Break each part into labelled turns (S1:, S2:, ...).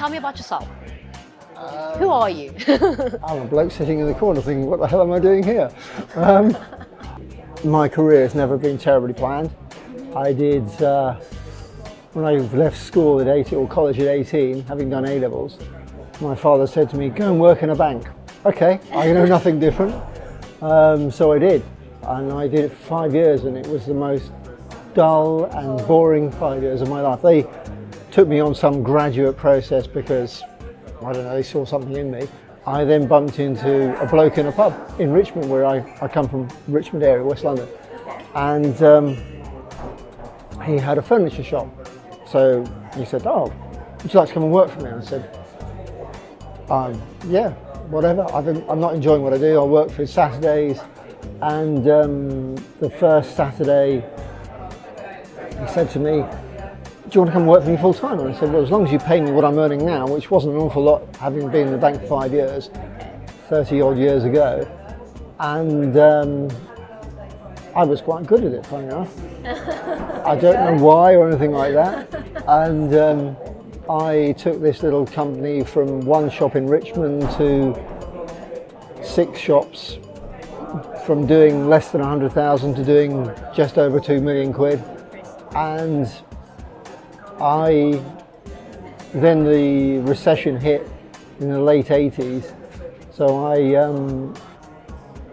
S1: tell me about yourself. Who are you?
S2: I'm a bloke sitting in the corner thinking, what the hell am I doing here? My career has never been terribly planned. I did, when I left school at 18, or college at 18, having done A-levels, my father said to me, go and work in a bank. Okay, I know nothing different. So I did, and I did it for 5 years, and it was the most dull and boring 5 years of my life. They took me on some graduate process because, I don't know, they saw something in me. I then bumped into a bloke in a pub in Richmond, where I come from, Richmond area, West London, and he had a furniture shop. So he said, oh, would you like to come and work for me? And I said, yeah, whatever. I'm not enjoying what I do. I work for Saturdays, and the first Saturday he said to me, do you want to come work for me full time? And I said, well, as long as you pay me what I'm earning now, which wasn't an awful lot, having been in the bank for 5 years, 30 odd years ago. And I was quite good at it, funny enough. I don't know why or anything like that. And I took this little company from one shop in Richmond to 6 shops, from doing less than 100,000 to doing just over 2 million quid. And then the recession hit in the late 80s, so I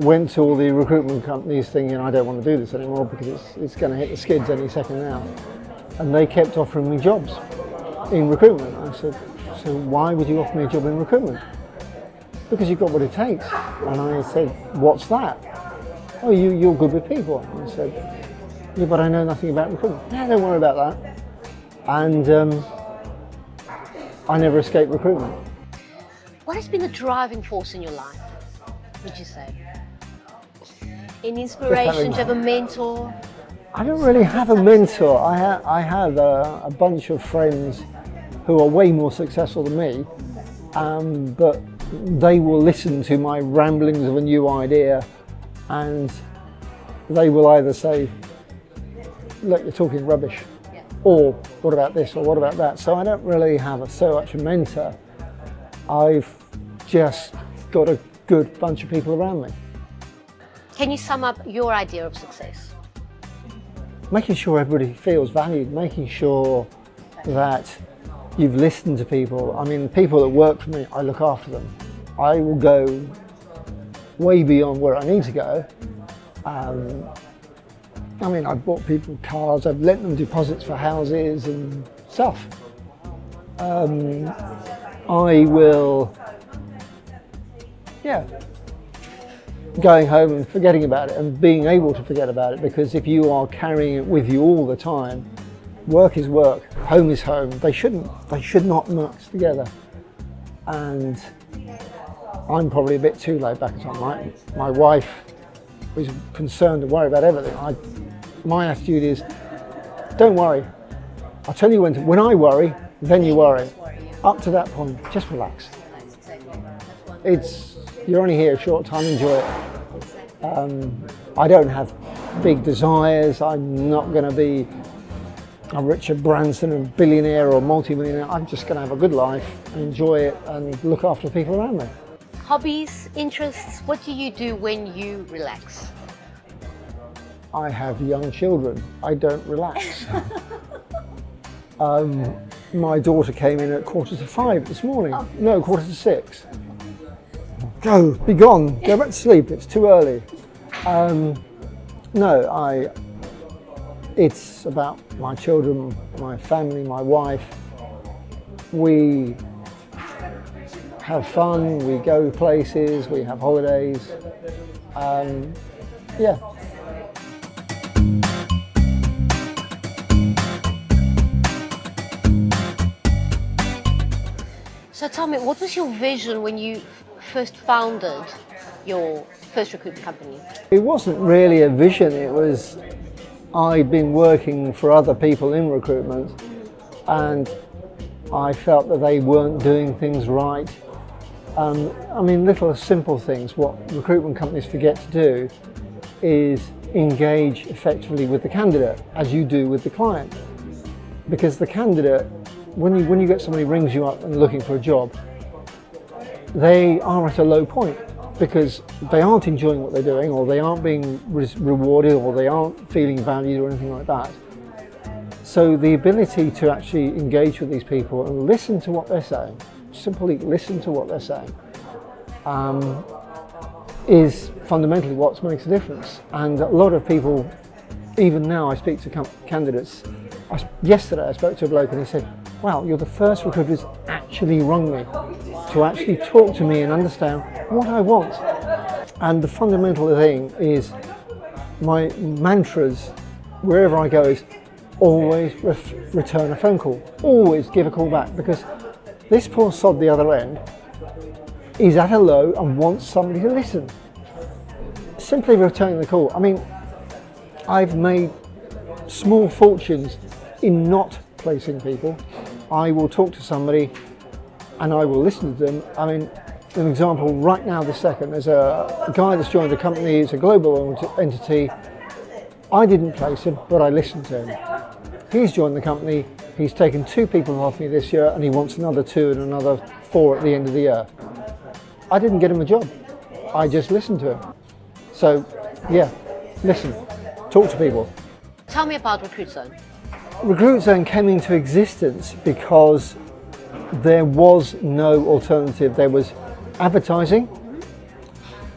S2: went to all the recruitment companies thinking I don't want to do this anymore because it's going to hit the skids any second now. And they kept offering me jobs in recruitment. I said, so why would you offer me a job in recruitment? Because you've got what it takes. And I said, what's that? Oh, you're good with people. And I said, yeah, but I know nothing about recruitment. Yeah, don't worry about that. And I never escaped recruitment.
S1: What has been the driving force in your life, would you say? Any inspiration? Do you have a mentor?
S2: I don't really have a mentor. I have a bunch of friends who are way more successful than me, but they will listen to my ramblings of a new idea, and they will either say, look, you're talking rubbish, or what about this, or what about that? So I don't really have so much a mentor. I've just got a good bunch of people around me.
S1: Can you sum up your idea of success?
S2: Making sure everybody feels valued, making sure that you've listened to people. I mean, people that work for me, I look after them. I will go way beyond where I need to go. I mean, I've bought people cars, I've lent them deposits for houses and stuff. I will, going home and forgetting about it and being able to forget about it, because if you are carrying it with you all the time, work is work, home is home. They should not mix together. And I'm probably a bit too laid back at times. My wife is concerned and worried about everything. My attitude is, don't worry. I'll tell you when I worry, then you worry. Up to that point, just relax. You're only here a short time, enjoy it. I don't have big desires. I'm not going to be a Richard Branson, a billionaire or multi-millionaire. I'm just going to have a good life, enjoy it, and look after people around me.
S1: Hobbies, interests, what do you do when you relax?
S2: I have young children. I don't relax. My daughter came in at 4:45 this morning. Oh. No, 4:45. Go, be gone, go back to sleep, it's too early. It's about my children, my family, my wife. We have fun, we go places, we have holidays. Yeah.
S1: So tell me, what was your vision when you first founded your first recruitment company?
S2: It wasn't really a vision, it was, I'd been working for other people in recruitment and I felt that they weren't doing things right. I mean, little simple things. What recruitment companies forget to do is engage effectively with the candidate, as you do with the client. Because the candidate when you get somebody rings you up and looking for a job, they are at a low point because they aren't enjoying what they're doing, or they aren't being rewarded, or they aren't feeling valued or anything like that. So the ability to actually engage with these people and listen to what they're saying, simply listen to what they're saying, is fundamentally what makes a difference. And a lot of people, even now I speak to candidates. Yesterday I spoke to a bloke and he said, wow, you're the first recruiter who's actually rung me to actually talk to me and understand what I want. And the fundamental thing is, my mantras wherever I go is always return a phone call, always give a call back, because this poor sod the other end is at a low and wants somebody to listen. Simply returning the call. I mean, I've made small fortunes in not placing people. I will talk to somebody and I will listen to them. I mean, an example right now this second, there's a guy that's joined the company. It's a global entity. I didn't place him, but I listened to him. He's joined the company. He's taken 2 people off me this year and he wants another 2 and another 4 at the end of the year. I didn't get him a job. I just listened to him. So, yeah, listen, talk to people.
S1: Tell me about Recruit Zone.
S2: Recruit Zone came into existence because there was no alternative. There was advertising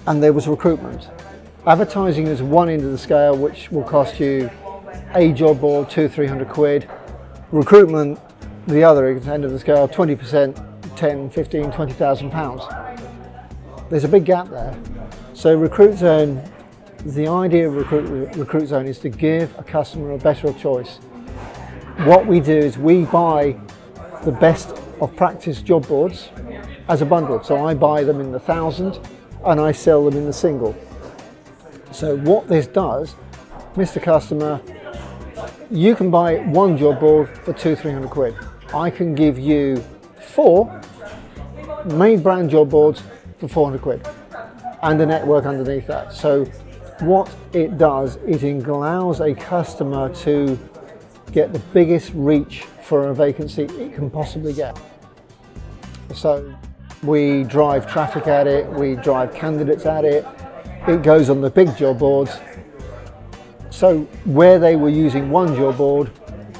S2: and there was recruitment. Advertising is one end of the scale, which will cost you a job board, 200-300 quid. Recruitment, the other end of the scale, 20%, 10, 15, 20,000 pounds. There's a big gap there. So Recruit Zone, the idea of Recruit Zone is to give a customer a better choice. What we do is we buy the best of practice job boards as a bundle. So I buy them in the 1,000 and I sell them in the single. So what this does, Mr. Customer, you can buy 1 job board for 200-300 quid. I can give you 4 main brand job boards for 400 quid and a network underneath that. So what it does, it allows a customer to get the biggest reach for a vacancy it can possibly get. So we drive traffic at it, we drive candidates at it, it goes on the big job boards. So where they were using 1 job board,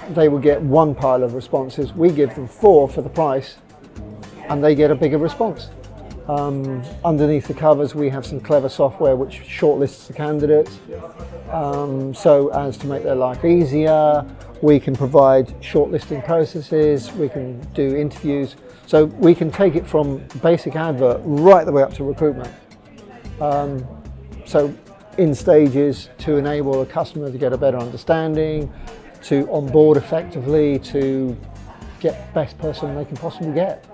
S2: they will get 1 pile of responses. We give them 4 for the price and they get a bigger response. Underneath the covers we have some clever software which shortlists the candidates so as to make their life easier. We can provide shortlisting processes, we can do interviews, so we can take it from basic advert right the way up to recruitment. So in stages to enable a customer to get a better understanding, to onboard effectively, to get the best person they can possibly get.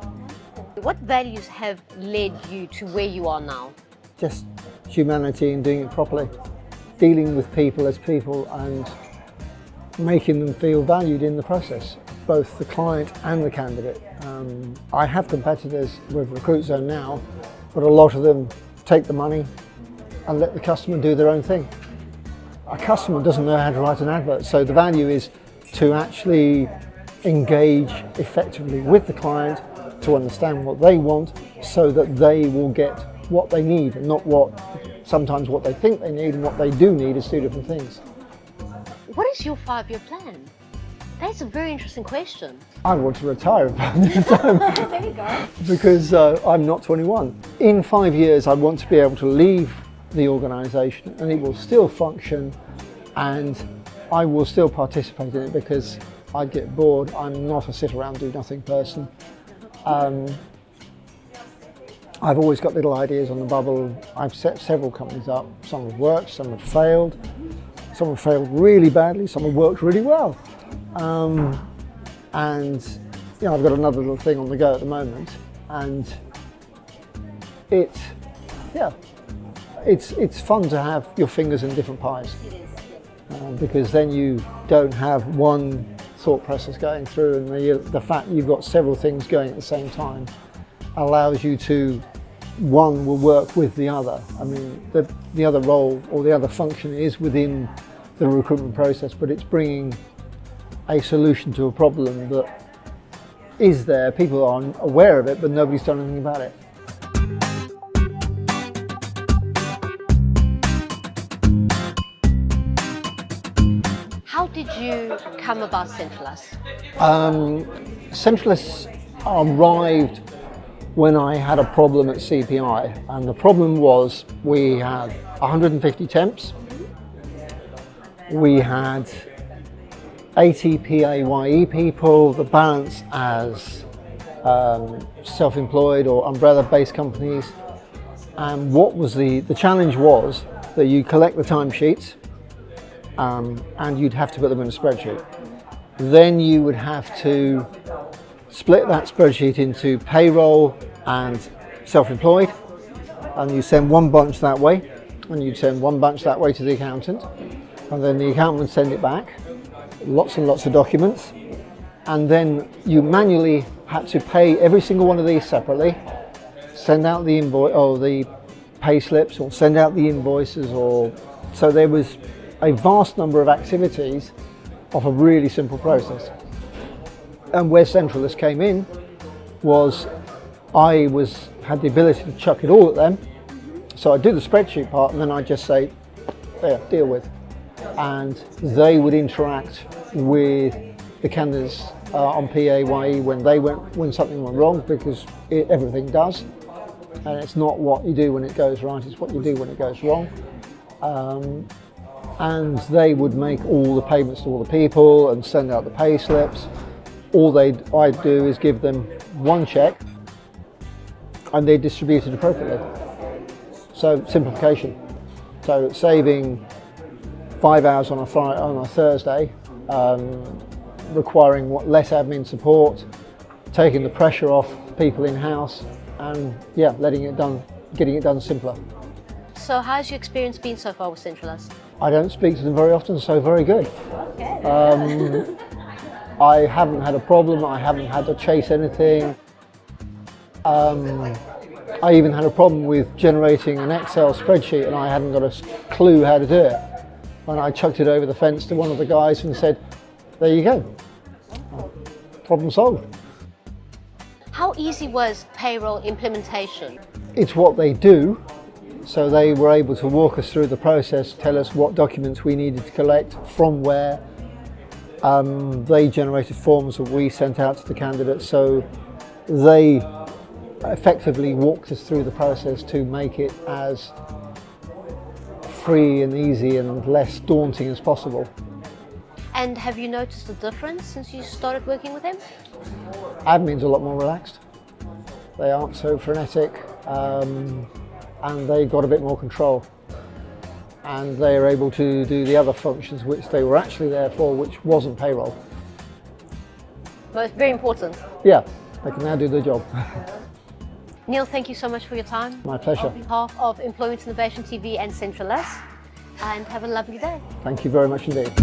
S1: What values have led you to where you are now?
S2: Just humanity and doing it properly. Dealing with people as people and making them feel valued in the process, both the client and the candidate. I have competitors with Recruit Zone now, but a lot of them take the money and let the customer do their own thing. A customer doesn't know how to write an advert, so the value is to actually engage effectively with the client to understand what they want so that they will get what they need and not sometimes what they think they need, and what they do need is 2 different things.
S1: What is your 5-year plan? That's a very interesting question.
S2: I want to retire
S1: There you go.
S2: because I'm not 21. In 5 years I want to be able to leave the organisation and it will still function and I will still participate in it because I get bored. I'm not a sit around do nothing person. I've always got little ideas on the bubble. I've set several companies up. Some have worked, some have failed. Some have failed really badly, some have worked really well. And you know, I've got another little thing on the go at the moment. And it's fun to have your fingers in different pies. Because then you don't have one thought process going through, and the fact you've got several things going at the same time allows you to, one will work with the other. I mean, the other role or the other function is within the recruitment process, but it's bringing a solution to a problem that is there, people are aware of it, but nobody's done anything about it.
S1: How did you come about Centralus?
S2: Centralus arrived when I had a problem at CPI, and the problem was we had 150 temps, we had 80 PAYE people, the balance as self-employed or umbrella-based companies. And what was the challenge was that you collect the timesheets and you'd have to put them in a spreadsheet. Then you would have to split that spreadsheet into payroll and self-employed, and you send one bunch that way, and you'd send one bunch that way to the accountant, and then the accountant would send it back, lots and lots of documents, and then you manually had to pay every single one of these separately, send out the invoice or the pay slips, or send out the invoices, or so there was a vast number of activities of a really simple process. And where Centralus came in was I had the ability to chuck it all at them. So I do the spreadsheet part, and then I just say, there, deal with. And they would interact with the candidates on PAYE when something went wrong, because everything does. And it's not what you do when it goes right, it's what you do when it goes wrong. And they would make all the payments to all the people and send out the pay slips. All I'd do is give them one check, and they distribute it appropriately. So simplification. So saving 5 hours on a Thursday, requiring less admin support, taking the pressure off people in house, and yeah, getting it done simpler.
S1: So how's your experience been so far with Centralus?
S2: I don't speak to them very often, so very good.
S1: Okay.
S2: I haven't had a problem, I haven't had to chase anything. I even had a problem with generating an Excel spreadsheet, and I hadn't got a clue how to do it. And I chucked it over the fence to one of the guys and said, there you go, problem solved.
S1: How easy was payroll implementation?
S2: It's what they do, so they were able to walk us through the process, tell us what documents we needed to collect from where. They generated forms that we sent out to the candidates, so they effectively walked us through the process to make it as free and easy and less daunting as possible.
S1: And have you noticed a difference since you started working with them?
S2: Admin's a lot more relaxed. They aren't so frenetic, and they got a bit more control. And they are able to do the other functions which they were actually there for, which wasn't payroll.
S1: But it's very important.
S2: Yeah, they can now do their job.
S1: Neal, thank you so much for your time.
S2: My pleasure.
S1: On behalf of Employment Innovation TV and Centralus, and have a lovely day.
S2: Thank you very much indeed.